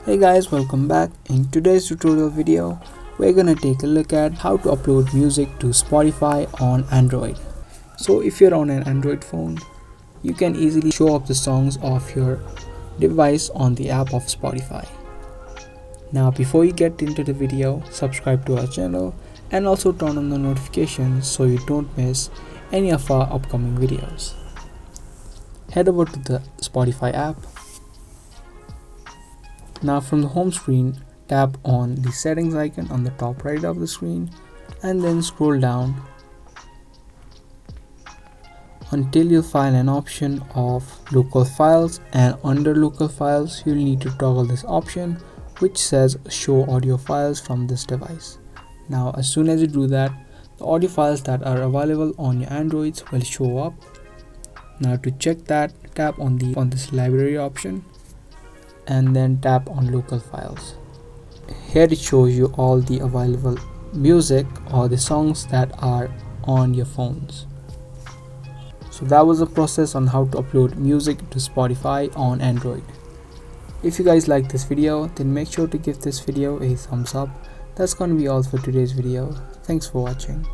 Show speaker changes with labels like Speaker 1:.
Speaker 1: Hey guys, welcome back. In today's tutorial video, we're gonna take a look at how to upload music to Spotify on Android. So if you're on an Android phone, you can easily show up the songs of your device on the app of Spotify. Now before you get into the video, subscribe to our channel and also turn on the notifications so you don't miss any of our upcoming videos. Head over to the Spotify app. Now from the home screen, tap on the settings icon on the top right of the screen and then scroll down until you find an option of local files, and under local files you'll need to toggle this option which says show audio files from this device. Now as soon as you do that, the audio files that are available on your Androids will show up. Now to check that, tap on this library option and then tap on local files. Here it shows you all the available music or the songs that are on your phones. So that was the process on how to upload music to Spotify on Android. If you guys like this video, then make sure to give this video a thumbs up. That's gonna be all for today's video. Thanks for watching.